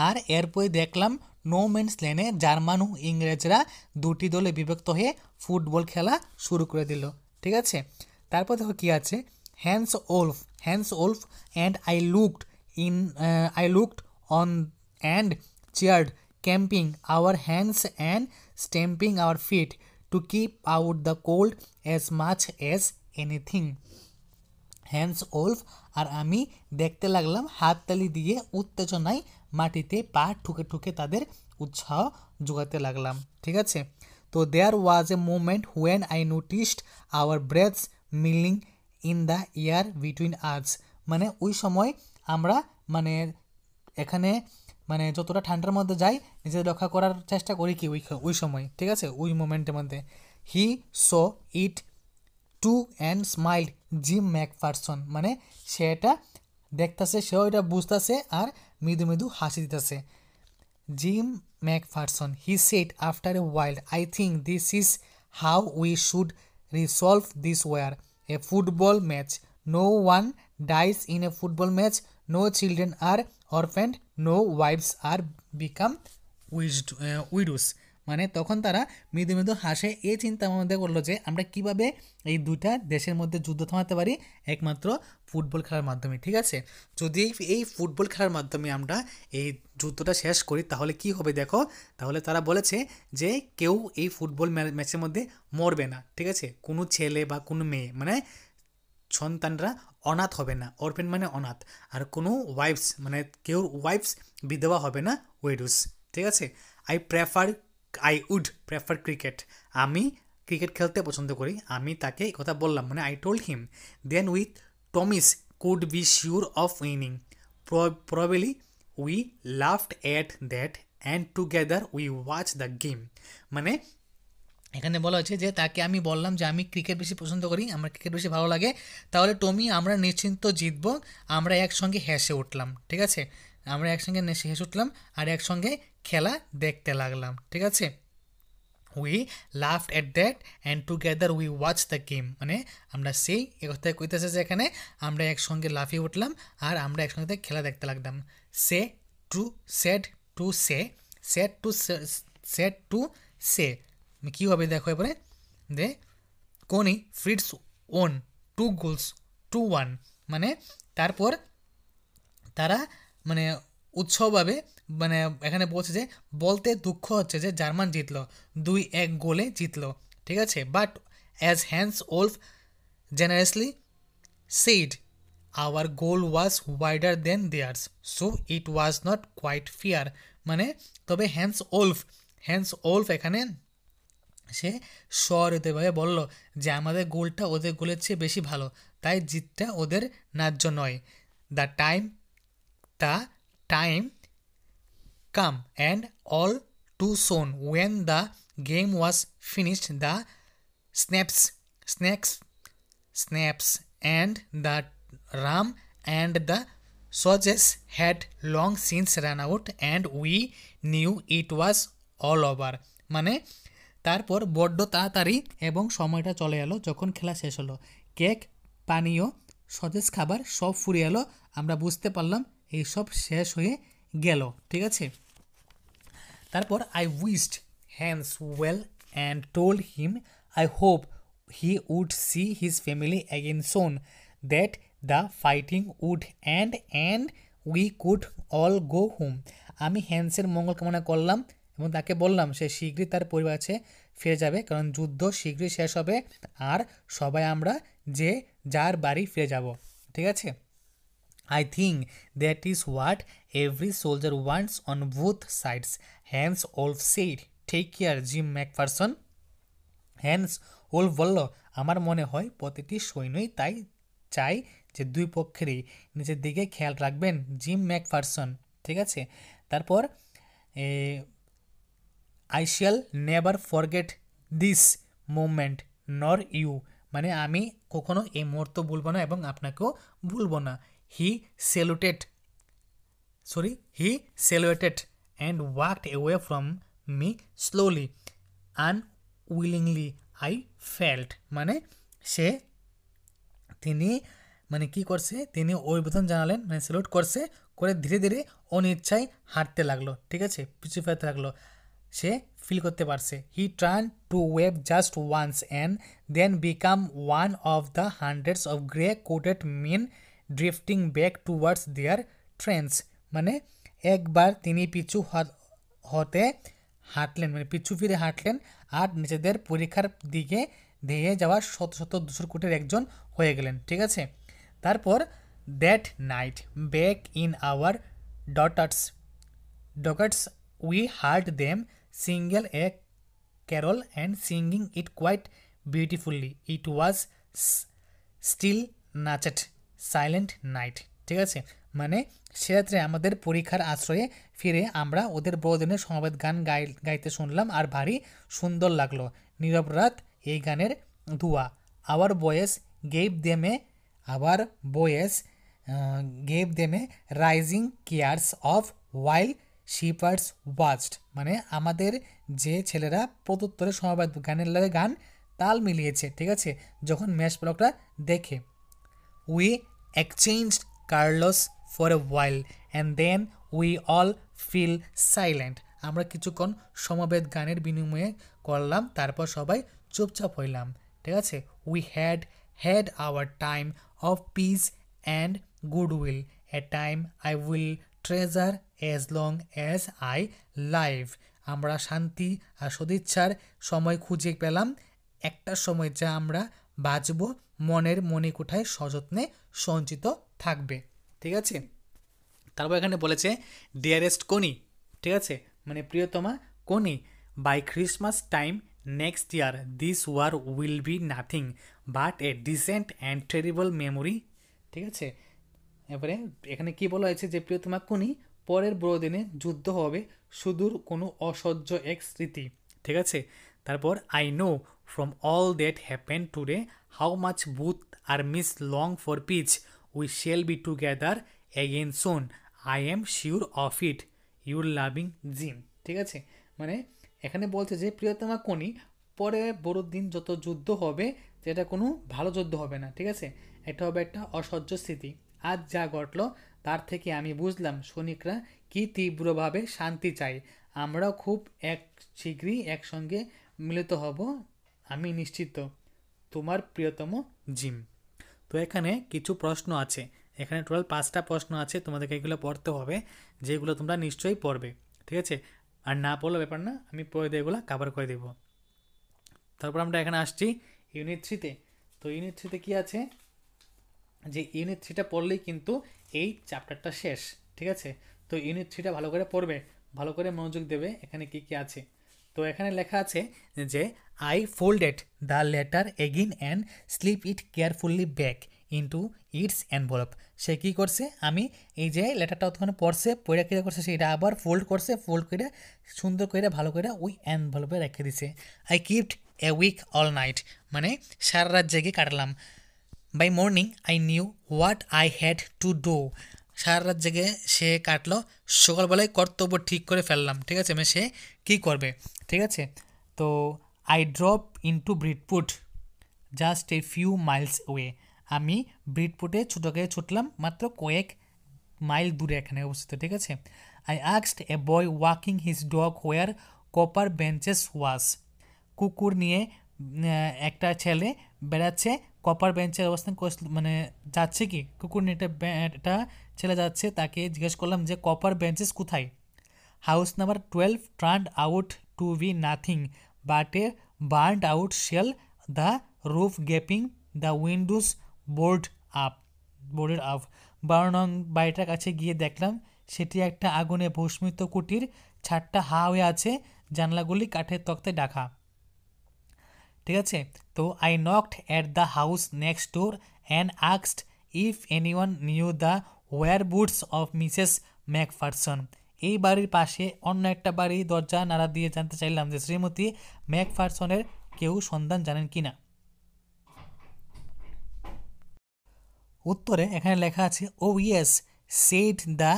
আর এরপরে দেখলাম নো ম্যানস ল্যান্ডে জার্মান ও ইংরেজরা দুটি দলে বিভক্ত হয়ে ফুটবল খেলা শুরু করে দিল। ঠিক আছে, তারপর দেখো কী আছে, Hans Wolf and I looked on and cheered clapping our hands and stamping our feet to keep out the cold as much as anything. Hans Wolf আর আমি দেখতে লাগলাম হাততালি দিয়ে উত্তেজনায় মাটিতে পা ঠুকে ঠুকে তাদের উৎসাহ যোগাতে লাগলাম। ঠিক আছে, তো there was a moment when I noticed our breaths mingling in the air between us. মানে ওই সময় আমরা মানে এখানে মানে যতটা ঠান্ডার মধ্যে যাই নিজেদের রক্ষা করার চেষ্টা করি কি ওই সময়। ঠিক আছে, ওই মোমেন্টের মধ্যে he saw it too and smiled Jim Macpherson. মানে সে এটা দেখতেছে, সেও এটা বুঝতেছে আর মৃদু মৃদু হাসি দিতেছে। Jim Macpherson he said after a while, I think this is how we should resolve this war a football match. No one dies in a football match, no children are orphaned, no wives are become widows. মানে তখন তারা মৃদু মৃদু হাসে এই চিন্তা মধ্যে করলো যে আমরা কিভাবে এই দুইটা দেশের মধ্যে যুদ্ধ থামাতে পারি, একমাত্র ফুটবল খেলার মাধ্যমে। ঠিক আছে, যদি এই ফুটবল খেলার মাধ্যমে আমরা এই যুদ্ধটা শেষ করি তাহলে কি হবে দেখো। তাহলে তারা বলেছে যে কেউ এই ফুটবল ম্যাচের মধ্যে মরবে না। ঠিক আছে, কোনো ছেলে বা কোনো মেয়ে মানে সন্তানরা অনাথ হবে না, অরফেন মানে অনাথ, আর কোনো ওয়াইফস মানে কেউ ওয়াইফস বিধবা হবে না, ওয়েডোস। ঠিক আছে, আই উড প্রেফার ক্রিকেট, আমি ক্রিকেট খেলতে পছন্দ করি। আমি তাকে এই কথা বললাম, মানে I told him. Then with Tommies could be sure of winning, probably we laughed at that and together we watch the game. মানে এখানে বলা হয়েছে যে তাকে আমি বললাম যে আমি ক্রিকেট বেশি পছন্দ করি, আমার ক্রিকেট বেশি ভালো লাগে, তাহলে টমি আমরা নিশ্চিন্ত জিতবো। আমরা একসঙ্গে হেসে উঠলাম। ঠিক আছে, আমরা একসঙ্গে হেসে উঠলাম আর একসঙ্গে খেলা দেখতে লাগলাম। ঠিক আছে, we laughed at that and together we watch the game. মানে আমরা সেই কথায় কইতেছে যে এখানে আমরা একসঙ্গে লাফিয়ে উঠলাম আর আমরা একসঙ্গে খেলা দেখতে লাগলাম। সেড টু সে কী হবে দেখো এবারে, দে কোনি ফ্রিডস ওন 2 goals to 1। মানে তারপর তারা মানে উৎসবভাবে মানে এখানে বলছে যে বলতে দুঃখ হচ্ছে যে জার্মান জিতলো, 2-1 গোলে জিতলো। ঠিক আছে, but as Hans Wolf generously said our goal was wider than theirs, so it was not quite fair. মানে তবে হ্যান্স ওলফ এখানে সে সহৃদয়ভাবে বলল যে আমাদের গোলটা ওদের গোলের চেয়ে বেশি ভালো, তাই জিতটা ওদের ন্যায্য নয়। The time come and all too soon when the game was finished the schnapps and the rum and the sausages had long since run out and we knew it was all over. মানে তারপর বড্ড তাড়াতাড়ি এবং সময়টা চলে এলো, যখন খেলা শেষ হলো, কেক, পানীয়, সতেজ খাবার সব ফুরিয়ে এলো, আমরা বুঝতে পারলাম এই সব শেষ হয়ে গেল। ঠিক আছে, তারপর I wished Hans well and told him I hope he would see his family again soon, that the fighting would and we could all go home. আমি হ্যান্সের মঙ্গল কামনা করলাম এবং তাকে বললাম সে শীঘ্রই তার পরিবার কাছে ফিরে যাবে, কারণ যুদ্ধ শীঘ্রই শেষ হবে আর সবাই আমরা যে যার বাড়ি ফিরে যাব। ঠিক আছে, I think that is what every soldier wants on both sides, Hans Wolf said. Take care, Jim McPherson. Hans Wolf বলল আমার মনে হয় প্রতিটি সৈন্যই তাই চাই যে দুই পক্ষেরই নিজের দিকে খেয়াল রাখবেন, জিম ম্যাকফারসন। ঠিক আছে, তারপর I shall never forget this moment নর ইউ। মানে আমি কখনো এই মুহূর্ত ভুলব না এবং আপনাকেও ভুলব না। হি saluted and walked away from me slowly, unwillingly I felt। মানে তিনি মানে কি করছে, তিনি অভিবাদন জানালেন, মানে স্যালুট করছে, করে ধীরে ধীরে অনিচ্ছায় হাঁটতে লাগলো। ঠিক আছে, পিছু ফেরতে লাগলো, সে ফিল করতে পারছে। He turn to wave just once and then become one of the hundreds of grey coated men drifting back towards their trenches. মানে একবার তিনি পিছু হতে হাঁটলেন, মানে পিছু ফিরে হাঁটলেন আর নিজেদের পরীক্ষার দিকে দিয়ে যাওয়া শত শত দূষর কোটির একজন হয়ে গেলেন। ঠিক আছে, তারপর that night back in our daughters daughters we heard them সিঙ্গেল a carol and singing it quite beautifully. It was still নাচেট সাইলেন্ট নাইট। ঠিক আছে, মানে সে রাত্রে আমাদের পরীক্ষার আশ্রয়ে ফিরে আমরা ওদের বড়দিনের সমবেত গান গাইতে শুনলাম আর ভারী সুন্দর লাগলো। নীরব রাত এই গানের ধোয়া। Our boys gave them our boys gave them rising choruses of while shepherds watched, মানে আমাদের যে ছেলেরা প্রত্যুত্তরে সমবাদ গানের লাগে গান তাল মিলিয়েছে। ঠিক আছে, যখন ম্যাচ ব্লকটা দেখে we exchanged carols for a while and then we all fell silent, আমরা কিছুক্ষণ সমবেত গানের বিনিময়ে করলাম, তারপর সবাই চুপচাপ হইলাম। ঠিক আছে, we had had our time of peace and goodwill, a time I will treasure as long as I live, আমরা শান্তি আর সদিচ্ছার সময় খুঁজে পেলাম, একটা সময় যা আমরা বাঁচব মনের মণিকোঠায় সযত্নে সঞ্চিত থাকবে। ঠিক আছে, তারপর এখানে বলেছে ডিয়ারেস্ট কোনি। ঠিক আছে, মানে প্রিয়তমা Connie, by Christmas time next year this war will be nothing but a distant and terrible memory. ঠিক আছে, এবারে এখানে কি বলা হয়েছে যে প্রিয়তমা কোনি, পরের বড়দিনে যুদ্ধ হবে সুদূর কোনো অসহ্য এক স্মৃতি। ঠিক আছে, তারপর I know from all that happen today how much both armies long for peace we shall be together again soon I am sure of it your loving Jim. ঠিক আছে, মানে এখানে বলছে যে প্রিয়তমা কোনি, পরে বড়দিন যত যুদ্ধ হবে যেটা কোনো ভালো যুদ্ধ হবে না। ঠিক আছে, এটা হবে একটা অসহ্য স্মৃতি। আজ যা ঘটলো তার থেকে আমি বুঝলাম সৈনিকরা কি তীব্রভাবে শান্তি চায়। আমরাও খুব শীঘ্রই একসঙ্গে মিলিত হব, আমি নিশ্চিত। তোমার প্রিয়তম জিম। তো এখানে কিছু প্রশ্ন আছে, এখানে টোটাল 5টা প্রশ্ন আছে, তোমাদেরকে এগুলো পড়তে হবে, যেগুলো তোমরা নিশ্চয়ই পড়বে। ঠিক আছে, আর না পড়লে ব্যাপার না, আমি পড়ে দিয়ে এগুলো কভার করে দেব। তারপর আমরা এখানে আসছি ইউনিট 3-তে। তো ইউনিট 3-তে কী আছে, যে ইউনিট 3টা পড়লেই কিন্তু এই চ্যাপ্টারটা শেষ। ঠিক আছে, তো ইউনিট 3টা ভালো করে পড়বে, ভালো করে মনোযোগ দেবে, এখানে কি কি আছে। তো এখানে লেখা আছে যে I folded the letter again and slip it carefully back into its envelope. সে কী করছে, আমি এই যে লেটারটা ওখানে পড়ছে, পড়ে কী করছে, সেটা আবার ফোল্ড করছে, ফোল্ড করে সুন্দর করে ভালো করে ওই এনভেলপে রেখে দিছে। I kept awake all night, মানে সারা রাত জেগে কাটলাম। By morning I knew what I had to do, সারা রাত জেগে সে কাটলো, সকালবেলায় কর্তব্য ঠিক করে ফেললাম। ঠিক আছে, মানে সে কী করবে। ঠিক আছে, তো I drove into Bridport just a few miles way, আমি ব্রিডপুটে ছোটোকে ছুটলাম, মাত্র কয়েক মাইল দূরে এখানে অবস্থিত। ঠিক আছে, I asked a boy walking his dog where Copper Beeches was, কুকুর নিয়ে একটা ছেলে বেড়াচ্ছে, কপার বেঞ্চের অবস্থান মানে যাচ্ছে কি কুকুর নিয়ে একটা ছেলে যাচ্ছে, তাকে জিজ্ঞেস করলাম যে কপার বেঞ্চেস কোথায়। House number 12 turned out to be nothing but a burned out shell, the roof gaping, the windows boarded up. 12 নং বাড়িটার কাছে গিয়ে দেখলাম সেটি একটা আগুনে ভস্মিত কুটির, ছাদটা হা হয়ে আছে, জানলাগুলি কাঠের তক্তায় ঢাকা। ঠিক আছে, তো I knocked at the house next door and asked if anyone knew the whereabouts of Mrs McPherson. এই বাড়ির পাশে অন্য একটা বাড়ি দরজা নাড়া দিয়ে জানতে চাইলাম যে শ্রীমতী ম্যাকফারসনের কেউ সন্ধান জানেন কি না। উত্তরে এখানে লেখা আছে oh yes said the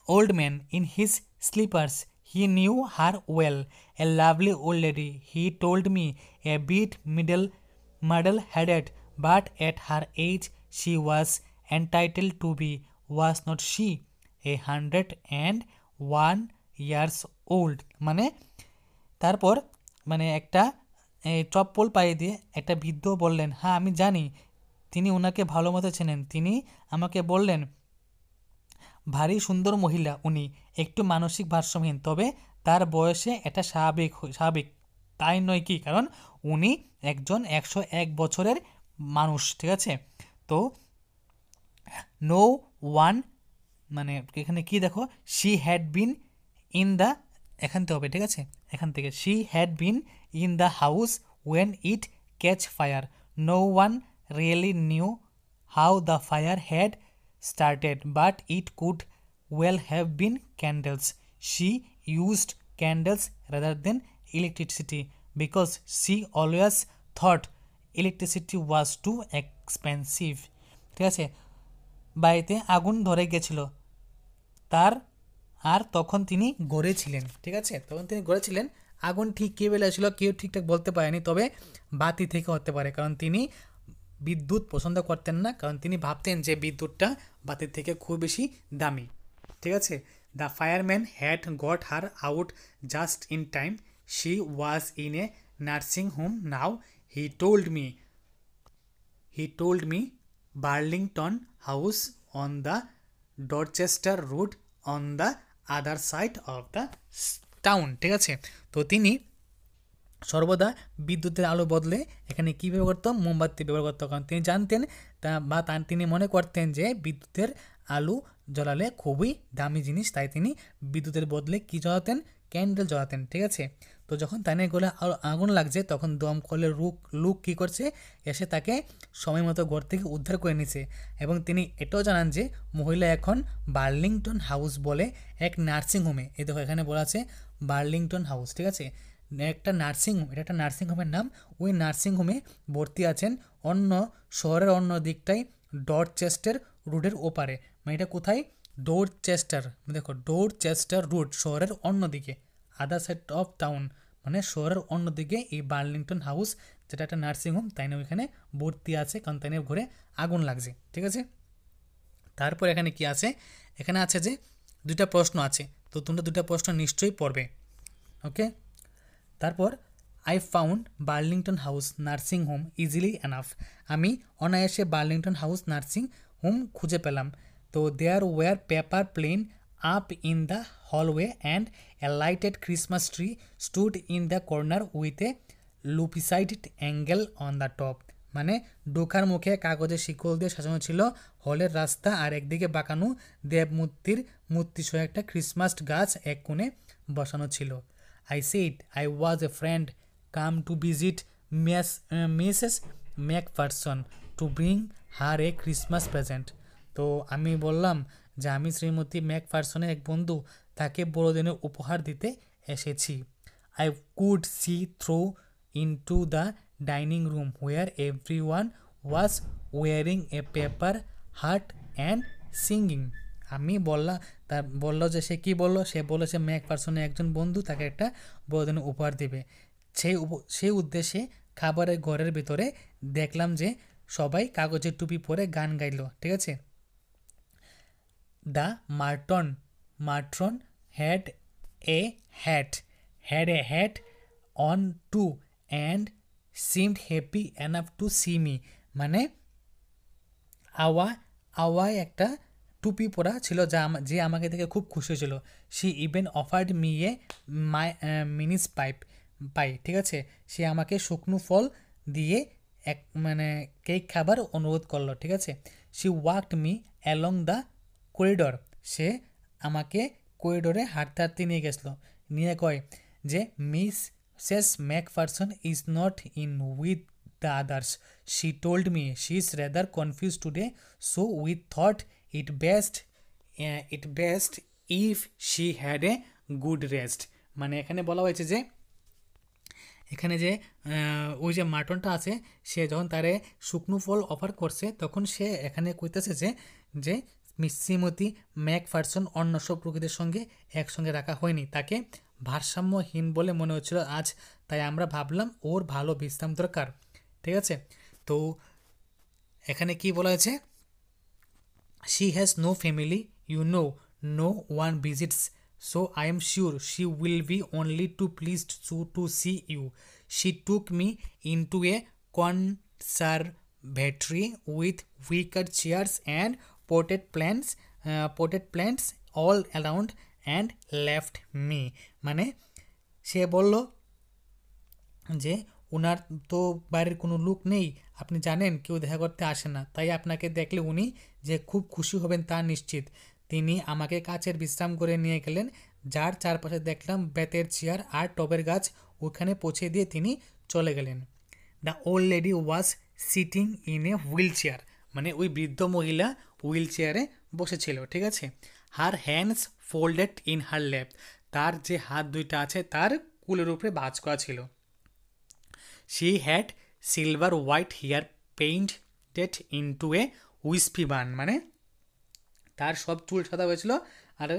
old man in his slippers, he knew her well, a lovely old lady, he told me, a bit muddle headed, but at her age she was entitled to be, was not she 101 years old। মানে তারপর মানে একটা চপ্পল পায়ে দিয়ে একটা বৃদ্ধ বললেন, হ্যাঁ আমি জানি তিনি ওনাকে ভালো মতো চেনেন, তিনি আমাকে বললেন ভারী সুন্দর মহিলা উনি, একটু মানসিক ভারসাম্যহীন, তবে তার বয়সে এটা স্বাভাবিক। তাই নয় কি, কারণ উনি একজন 101 বছরের মানুষ, ঠিক আছে। তো নো ওয়ান, মানে এখানে কি দেখো, she had been in the, এখান থেকে হবে, ঠিক আছে, এখান থেকে she had been in the house when it catch fire, no one really knew how the fire had started, but it could well have been candles. She used candles rather than electricity because she always thought electricity was too expensive. ঠিক আছে, বাড়িতে আগুন ধরে গেছিল তার, আর তখন তিনি গড়ে ছিলেন, ঠিক আছে, তখন তিনি গড়ে ছিলেন। আগুন ঠিক কী বেলা ছিল কেউ ঠিকঠাক বলতে পারেনি, তবে বাতি থেকে হতে পারে, কারণ তিনি বিদ্যুৎ পছন্দ করতেন না, কারণ তিনি ভাবতেন যে বিদ্যুৎটা বাতির থেকে খুব বেশি দামি, ঠিক আছে। The fireman had got her out just in time, she was in a nursing home now, he told me Burlington House on the Dorchester Road on the other side of the town, ঠিক আছে। তো তিনি সর্বদা বিদ্যুতের আলো বদলে এখানে কী ব্যবহার করতো, মোমবাতি ব্যবহার করতো, কারণ তিনি জানতেন তিনি মনে করতেন যে বিদ্যুতের আলো জ্বালালে খুবই দামি জিনিস, তাই তিনি বিদ্যুতের বদলে কী জ্বালাতেন, ক্যান্ডেল জ্বালাতেন, ঠিক আছে। তো যখন তানের গলে আগুন লাগছে তখন দমকলের লোক কী করছে, এসে তাকে সময় মতো ঘর থেকে উদ্ধার করে নিছে, এবং তিনি এটাও জানান যে মহিলা এখন বার্লিংটন হাউস বলে এক নার্সিংহোমে, এই দেখো এখানে বলা আছে বার্লিংটন হাউস, ঠিক আছে, একটা নার্সিংহোম, এটা একটা নার্সিংহোমের নাম, ওই নার্সিংহোমে ভর্তি আছেন শহরের অন্য দিকটাই ডরচেস্টার রোডের ওপারে, মানে এটা কোথায়, ডরচেস্টার, দেখো ডরচেস্টার রোড শহরের অন্যদিকে, আদার সাইড অফ টাউন, মানে শহরের অন্যদিকে এই বার্লিংটন হাউস, যেটা একটা নার্সিংহোম, তাই না ওইখানে ভর্তি আছে, কারণ তাই না ঘরে আগুন লাগছে, ঠিক আছে। তারপর এখানে কি আছে, এখানে আছে যে দুইটা প্রশ্ন আছে, তো তোমরা দুইটা প্রশ্ন নিশ্চয়ই পড়বে, ওকে। তারপর I found Burlington House Nursing Home easily enough, আমি অনায়াসে বার্লিংটন হাউস নার্সিং হোম খুঁজে পেলাম। তো there were paper plane up in the hallway and a lighted Christmas tree stood in the corner with a lopsided angel on the top, মানে ঢোকার মুখে কাগজের শিকল দিয়ে সাজানো ছিল হলের রাস্তা, আর একদিকে বাঁকানো মূর্তিসহ একটা ক্রিসমাস গাছ এক কোণে বসানো ছিল। I said I was a friend come to visit Mrs. Macpherson to bring her a Christmas present. তো আমি বললাম যে আমি শ্রীমতী ম্যাকফারসনের এক বন্ধু, তাকে বড়দিনের উপহার দিতে এসেছি। I could see through into the dining room where everyone was wearing a paper hat and singing. আমি বললো যে সে কী বললো, সে বললো সে ম্যাকফারসনের একজন বন্ধু তাকে একটা বড়দিনের উপহার দেবে, সেই উদ্দেশ্যে খাবারের ঘরের ভিতরে দেখলাম যে সবাই কাগজের টুপি পরে গান গাইলো, ঠিক আছে। The matron had a hat on too and seemed happy enough to see me, মানে আওয়ায় একটা টুপি পরা ছিল যে আমাকে দেখে খুব খুশি ছিল। She even offered me a mince pie, ঠিক আছে, সে আমাকে শুকনো ফল দিয়ে মানে কেক খাবার অনুরোধ করলো, ঠিক আছে। She walked me along the corridor, সে আমাকে করিডোরে হাঁটতে হাঁটতে নিয়ে কয় যে Mrs Macpherson is not in with the others. She told me she is rather confused today, so we thought it best if she had a good rest. মানে এখানে বলা হয়েছে যে এখানে যে ওই যে মাটনটা আছে, সে যখন তারে শুকনো ফল অফার করছে তখন সে এখানে কইতেছে যে শ্রীমতী ম্যাকফারসন অন্য সব প্রকৃতির সঙ্গে একসঙ্গে রাখা হয়নি, তাকে ভারসাম্যহীন বলে মনে হচ্ছিল আজ, তাই আমরা ভাবলাম ওর ভালো বিশ্রাম দরকার, ঠিক আছে। তো এখানে কি বলা হয়েছে, she has no family, you know, no one visits, so I am sure she will be only too pleased to see you. She took me into a conservatory with wicker chairs and potted plants all around and left me, মানে সে বলল যে ওনার তো বাইরের কোনো লোক নেই, আপনি জানেন কেউ দেখা করতে আসে না, তাই আপনাকে দেখলে উনি যে খুব খুশি হবেন তা নিশ্চিত। তিনি আমাকে কাছের বিশ্রাম করে নিয়ে গেলেন, যার চারপাশে দেখলাম বেতের চেয়ার আর টবের গাছ। ওখানে পৌঁছে দিয়ে তিনি চলে গেলেন। The old lady was sitting in a wheel chair, মানে ওই বৃদ্ধ মহিলা হুইল চেয়ারে বসেছিল, ঠিক আছে। Her hands folded in her lap, তার যে হাত দুইটা আছে তার কুলের উপরে ভাঁজ করা ছিল। She had silver white hair painted into a wispy bun, মানে তার সব চুল সাদা হয়েছিল আর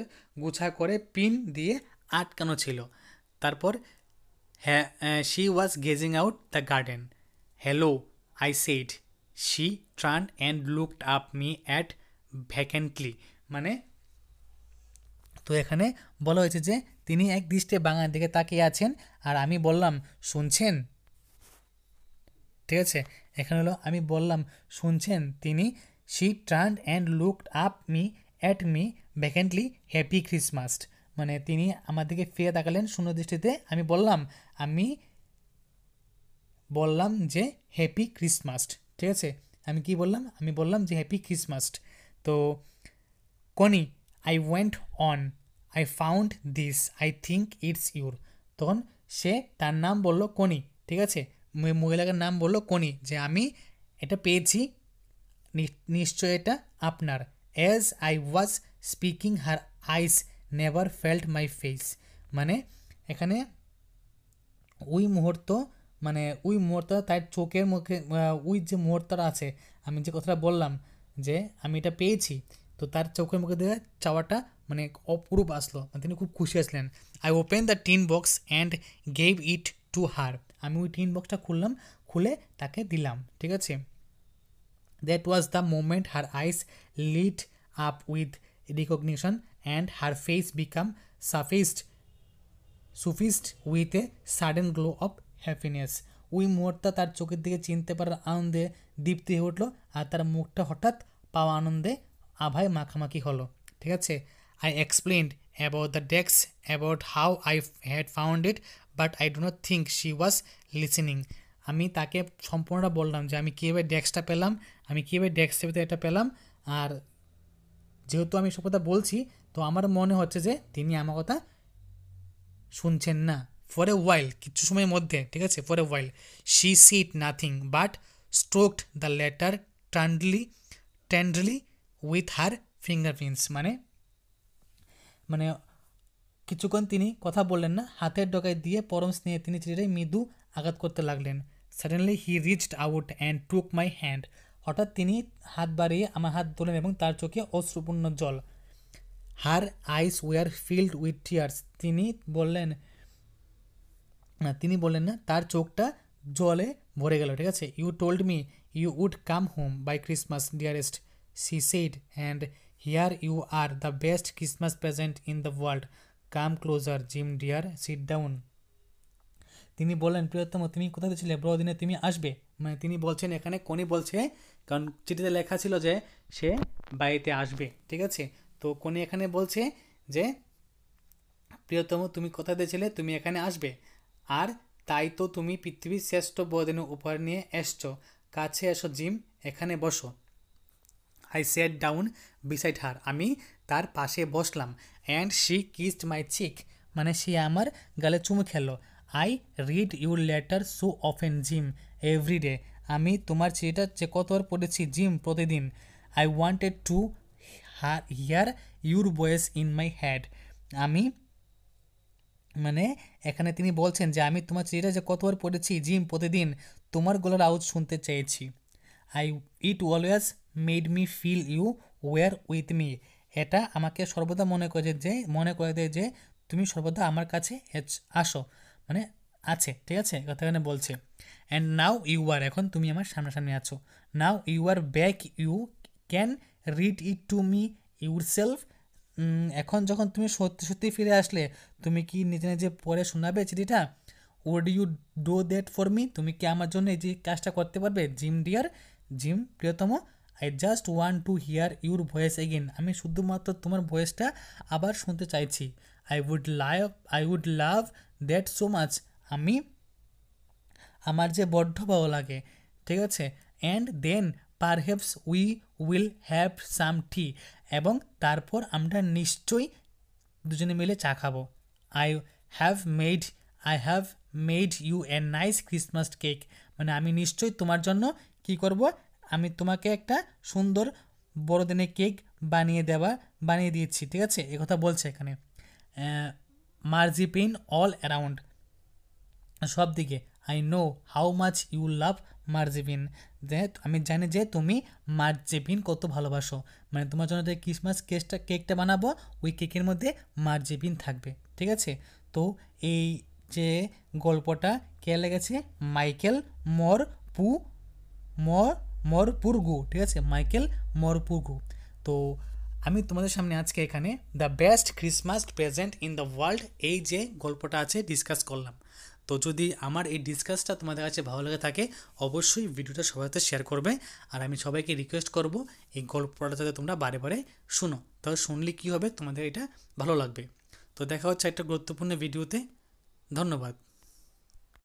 গুছা করে পিন দিয়ে আটকানো ছিল। তারপর হ্যাঁ, she was gazing out the garden. Hello, I said. She turn and looked up me at vacantly, মানে তো এখানে বলা হয়েছে যে তিনি এক দৃষ্টে বাংলার দিকে তাকিয়ে আছেন, আর আমি বললাম শুনছেন, ঠিক আছে। এখানে হলো আমি বললাম শুনছেন, তিনি she turn and looked up me at me vacantly happy Christmas, মানে তিনি আমার দিকে ফিরে তাকালেন শূন্য দৃষ্টিতে। আমি বললাম যে হ্যাপি ক্রিসমাস, ঠিক আছে। আমি কি বললাম? আমি বললাম যে হ্যাপি ক্রিসমাস। তো Connie, I went on, I found this, I think it's your. তখন সে তার নাম বলল কনি, ঠিক আছে, মহিলাটার নাম বলল কনি, যে আমি এটা পেয়েছি, নিশ্চয় এটা আপনার। As I was speaking her eyes never felt my face, মানে এখানে ওই মুহূর্ত, মানে ওই মুহূর্ত তার চোখের মুখে, ওই যে মুহূর্তটা আছে, আমি যে কথাটা বললাম যে আমি এটা পেয়েছি, তো তার চোখের মুখে দিয়ে চাওয়াটা মানে অপরূপ আসলো, মানে তিনি খুব খুশি আসলেন। I open the tin box and gave it to her, আমি ওই টিন বক্সটা খুললাম, খুলে তাকে দিলাম, ঠিক আছে। That was the moment her eyes lit up with recognition and her face become suffused with a sudden glow of happiness, ওই মুহূর্তে তার চোখের দিকে চিনতে পারার আনন্দে দীপ্ত হয়ে উঠলো, আর তার মুখটা হঠাৎ পাওয়া আনন্দে আভায় মাখামাখি হলো, ঠিক আছে। I explained about the desk, about how I had found it, but I do not think she was listening. আমি তাকে সম্পূর্ণটা বললাম যে আমি কীভাবে ডেস্কটা পেলাম, আমি কীভাবে ডেস্কের ভিতরে এটা পেলাম, আর যেহেতু আমি সব কথা বলছি, তো আমার মনে হচ্ছে যে তিনি আমার কথা শুনছেন না। ফর এ ওয়াইল, কিছু সময়ের মধ্যে, ঠিক আছে, for a while she sit nothing but stroked the letter tenderly with her fingerprints, মানে মানে কিছুক্ষণ তিনি কথা বললেন না, হাতের ডগায় দিয়ে পরম স্নেহে তিনি চিঠিটাই মৃদু আঘাত করতে লাগলেন। Suddenly he reached out and took my hand, হঠাৎ তিনি হাত বাড়িয়ে আমার হাত ধরলেন এবং তার চোখে অশ্রুপূর্ণ জল। Her eyes were filled with tears, তিনি বললেন না, তার চোখটা জলে ভরে গেল, ঠিক আছে। You told me you would come home by Christmas dearest, she said, and here you are the best Christmas present in the world, come closer Jim dear, sit down. তিনি বললেন প্রিয়তম তুমি কোথায় ছিলে, বড়দিনে তুমি আসবে, মানে তিনি বলছেন এখানে কোনি বলছে, কারণ চিঠিতে লেখা ছিল যে সে বাড়িতে আসবে, ঠিক আছে। তো কোনি এখানে বলছে যে প্রিয়তম তুমি কোথায় ছিলে, তুমি এখানে আসবে, আর তাই তো তুমি পৃথিবীর শ্রেষ্ঠ বড়দিনের উপহার নিয়ে এসছো, কাছে এসো জিম, এখানে বসো। I sat down beside her, আমি তার পাশে বসলাম। And she kissed my cheek, মানে সে আমার গালে চুমু খেলো। I read your letter so often Jim every day, আমি তোমার চিঠিটা যে কতবার পড়েছি জিম, প্রতিদিন। I wanted to hear your voice in my head, আমি মানে এখানে তিনি বলছেন যে আমি তোমার চিঠিটা যে কতবার পড়েছি জিম, প্রতিদিন তোমার গলার আওয়াজ শুনতে চেয়েছি। I it always made me feel you were with me, এটা আমাকে সর্বদা মনে করে দেয় যে তুমি সর্বদা আমার কাছে আসো, মানে আছে, ঠিক আছে, কথা এখানে বলছে। অ্যান্ড নাও ইউ আর, এখন তুমি আমার সামনাসামনি আছো। Now you are back, you can read it to me yourself, এখন যখন তুমি সত্যি সত্যি ফিরে আসলে, তুমি কি নিজে নিজে পড়ে শোনাবে চিঠিটা? Would you do that for me, তুমি কি আমার জন্য এই যে কাজটা করতে পারবে জিম ডিয়ার, জিম প্রিয়তম? I just want to hear your voice again, আমি শুধুমাত্র তোমার ভয়েসটা আবার শুনতে চাইছি। I would love that so much, আমি আমার যে বড্ড ভালো লাগে, ঠিক আছে। And then perhaps we will have some tea, এবং তারপর আমরা নিশ্চয়ই দুজনে মিলে চা খাবো। I have made I have made you a nice Christmas cake, মানে আমি নিশ্চয়ই তোমার জন্য কি করব, আমি তোমাকে একটা সুন্দর বড়দিনের কেক বানিয়ে দিয়েছি, ঠিক আছে। এ কথা বলছে এখানে। মার্জিপিন অল অ্যারাউন্ড, সব দিকে। I know how much you love marzipan, যে আমি জানি যে তুমি মার্জিপিন কত ভালোবাসো, মানে তোমার জন্য যে ক্রিসমাস কেকটা বানাবো ওই কেকের মধ্যে মার্জিপিন থাকবে, ঠিক আছে। তো এই যে গল্পটা কে লেগেছে, মাইকেল মর পু মর মরপুরগু, ঠিক আছে, মাইকেল মরপুরগু। তো আমি তোমাদের সামনে আজকে এখানে the best Christmas present in the world এই যে গল্পটা আছে ডিসকাস করলাম। তো যদি আমার এই ডিসকাসটা তোমাদের কাছে ভালো লেগে থাকে অবশ্যই ভিডিওটা সবার সাথে শেয়ার করবে। আর আমি সবাইকে রিকোয়েস্ট করব এই গল্পটা যাতে তোমরা বারে বারে শুনো, তাহলে শুনলে কী হবে তোমাদের এটা ভালো লাগবে। তো দেখা হচ্ছে একটা গুরুত্বপূর্ণ ভিডিওতে। ধন্যবাদ।